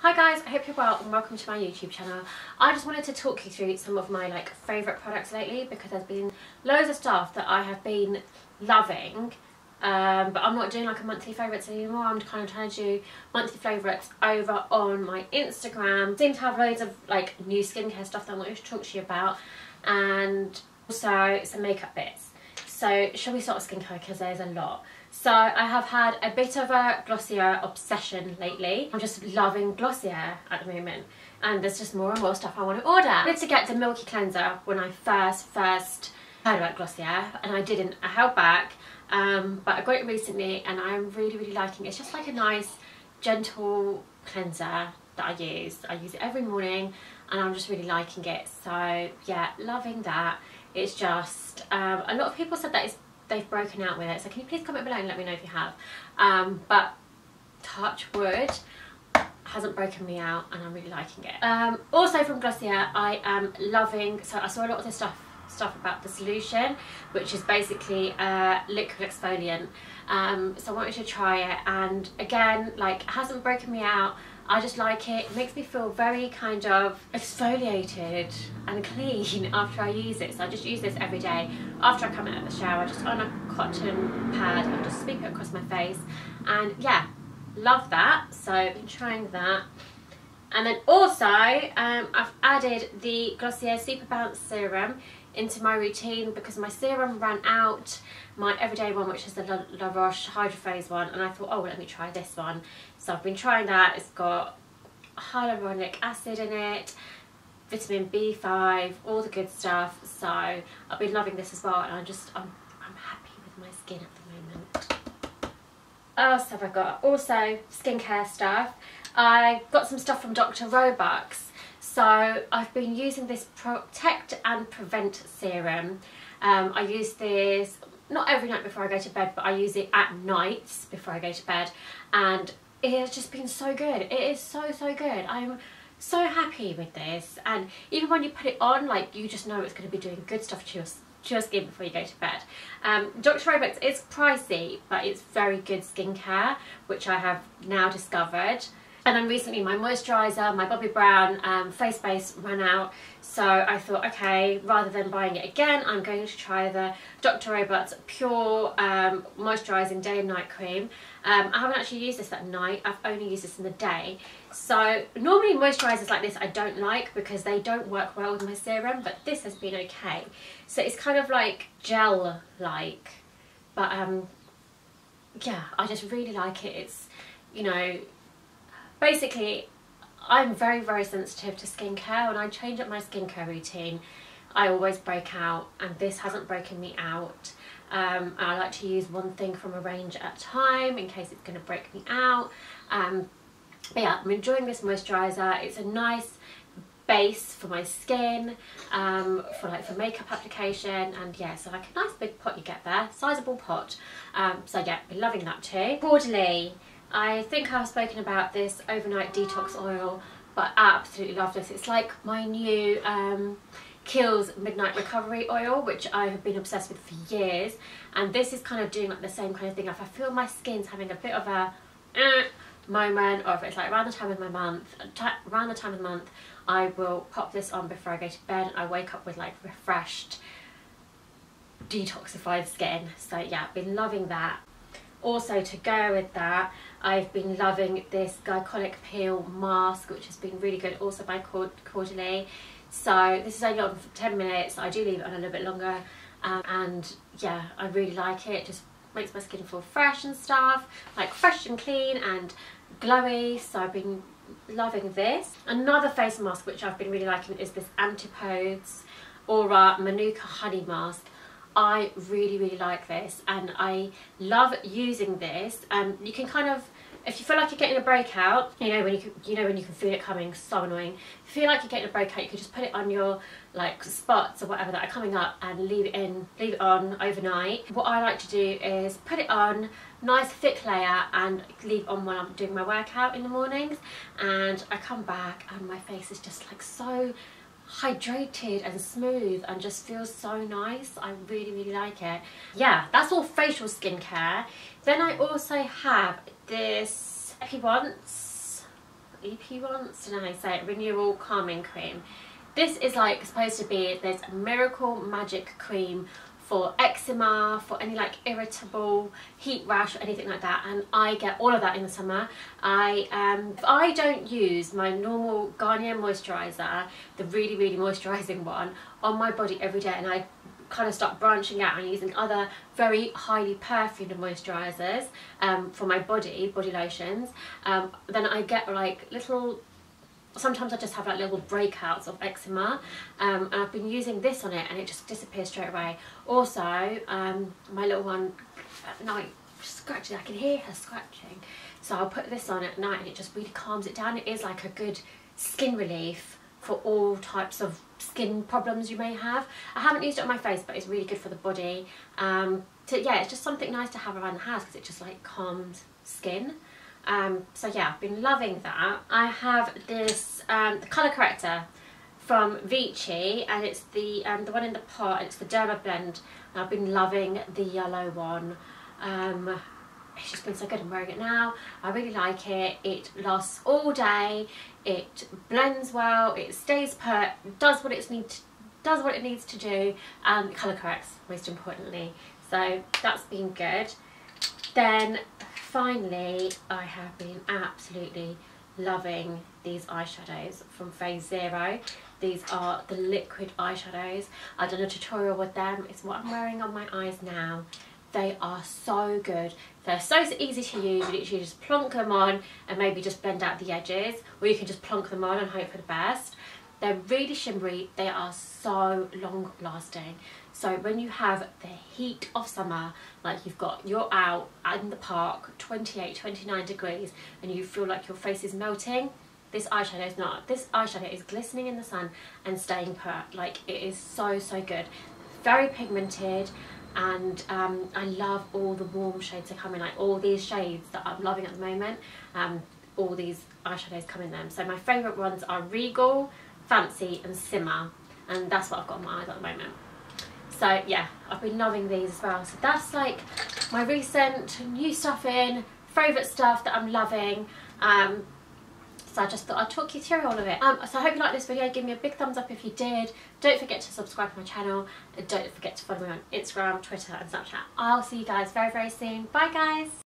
Hi guys, I hope you're well and welcome to my YouTube channel. I just wanted to talk you through some of my favourite products lately because there's been loads of stuff that I have been loving, but I'm not doing a monthly favourites anymore. I'm kind of trying to do monthly favourites over on my Instagram. I seem to have loads of new skincare stuff that I wanted to talk to you about, and also some makeup bits. So shall we start with skincare because there's a lot. So I have had a bit of a Glossier obsession lately. I'm just loving Glossier at the moment, and there's just more and more stuff I want to order. I wanted to get the Milky Cleanser when I first heard about Glossier, and I didn't. I held back, but I got it recently and I'm really liking it. It's just like a nice gentle cleanser that I use. I use it every morning and I'm just really liking it. So yeah, loving that. It's just a lot of people said that they've broken out with it, so can you please comment below and let me know if you have, but touch wood, hasn't broken me out and I'm really liking it. Also from Glossier I am loving, so I saw a lot of this stuff about the solution, which is basically a liquid exfoliant, so I wanted to try it, and again, it hasn't broken me out. I just like it. It makes me feel very kind of exfoliated and clean after I use it. So I just use this every day after I come out of the shower, just on a cotton pad and just sweep it across my face, and yeah, love that. So I've been trying that. And then also I've added the Glossier Super Bounce Serum into my routine because my serum ran out, my everyday one, which is the La Roche Hydro Phase one, and I thought, oh well, let me try this one. So I've been trying that. It's got hyaluronic acid in it, vitamin B5, all the good stuff. So I've been loving this as well, and I'm happy with my skin at the moment. What else have I got? Also skincare stuff. I got some stuff from Dr. Roebucks. So I've been using this Protect and Prevent Serum. I use this not every night before I go to bed, but I use it at nights before I go to bed, and it has just been so good. It is so good. I'm so happy with this, and even when you put it on, you just know it's going to be doing good stuff to your skin before you go to bed. Dr. Roebucks is pricey, but it's very good skincare, which I have now discovered. And then recently my moisturiser, my Bobbi Brown face base ran out, so I thought, okay, rather than buying it again, I'm going to try the Dr. Roebucks Pure Moisturising Day and Night Cream. I haven't actually used this at night, I've only used this in the day. So normally moisturisers like this I don't like because they don't work well with my serum, but this has been okay. So it's kind of like gel-like, but yeah, I just really like it. It's, you know, basically, I'm very sensitive to skincare. When I change up my skincare routine, I always break out, and this hasn't broken me out. I like to use one thing from a range at a time in case it's going to break me out. But yeah, I'm enjoying this moisturiser. It's a nice base for my skin, for makeup application, and yeah, so a nice big pot you get there, sizable pot. So yeah, been loving that too. Quarterly. I think I've spoken about this overnight detox oil, but I absolutely love this. It's like my new Kiehl's Midnight Recovery Oil, which I have been obsessed with for years, and this is kind of doing the same kind of thing. If I feel my skin's having a bit of a moment, or if it's around the time of the month, I will pop this on before I go to bed, and I wake up with refreshed, detoxified skin. So yeah, I've been loving that. Also, to go with that, I've been loving this Glycolic Peel Mask, which has been really good, also by Quarterly. So this is only on for 10 minutes. I do leave it on a little bit longer, and yeah, I really like it. It just makes my skin feel fresh and stuff, fresh and clean and glowy. So I've been loving this. Another face mask which I've been really liking is this Antipodes Aura Manuka Honey Mask. I really like this, and I love using this. You can kind of, if you feel like you're getting a breakout, you know when you can feel it coming, so annoying. If you feel like you're getting a breakout, you can just put it on your spots or whatever that are coming up and leave it on overnight. What I like to do is put it on, nice thick layer, and leave it on while I'm doing my workout in the mornings, and I come back and my face is just so hydrated and smooth and just feels so nice. I really like it. Yeah, that's all facial skincare. Then I also have this Happy Once EP once, I don't know how you say it, Renewal Calming Cream. This is like supposed to be this miracle magic cream for eczema, for any like irritable heat rash or anything like that, and I get all of that in the summer. If I don't use my normal Garnier moisturiser, the really moisturising one, on my body every day, and I kind of start branching out and using other very highly perfumed moisturisers for my body lotions, then I get like little, sometimes I just have like little breakouts of eczema, and I've been using this on it and it just disappears straight away. Also, my little one at night scratches, I can hear her scratching, so I'll put this on at night and it just really calms it down. It is like a good skin relief for all types of skin problems you may have. I haven't used it on my face, but it's really good for the body. So yeah, it's just something nice to have around the house because it just like calms skin. So yeah, I've been loving that. I have this the colour corrector from Vichy, and it's the one in the pot. It's the Derma Blend, and I've been loving the yellow one. It's just been so good. I'm wearing it now. I really like it. It lasts all day. It blends well. It stays put. Does what it needs to do, and colour corrects most importantly. So that's been good. Then finally, I have been absolutely loving these eyeshadows from Phase Zero. These are the liquid eyeshadows. I've done a tutorial with them. It's what I'm wearing on my eyes now. They are so good. They're so easy to use. You literally just plonk them on and maybe just blend out the edges, or you can just plonk them on and hope for the best. They're really shimmery. They are so long lasting. So when you have the heat of summer, like you're out in the park, 28, 29 degrees, and you feel like your face is melting, this eyeshadow is not. This eyeshadow is glistening in the sun and staying put. Like, it is so good. Very pigmented. And I love all the warm shades that come in, like all these shades that I'm loving at the moment. All these eyeshadows come in them. So my favourite ones are Regal, Fancy and Simmer, and that's what I've got on my eyes at the moment. So yeah, I've been loving these as well. So that's like my recent new stuff in, favourite stuff that I'm loving. So I just thought I'd talk you through all of it. So I hope you liked this video. Give me a big thumbs up if you did. Don't forget to subscribe to my channel. And don't forget to follow me on Instagram, Twitter and Snapchat. I'll see you guys very soon. Bye guys.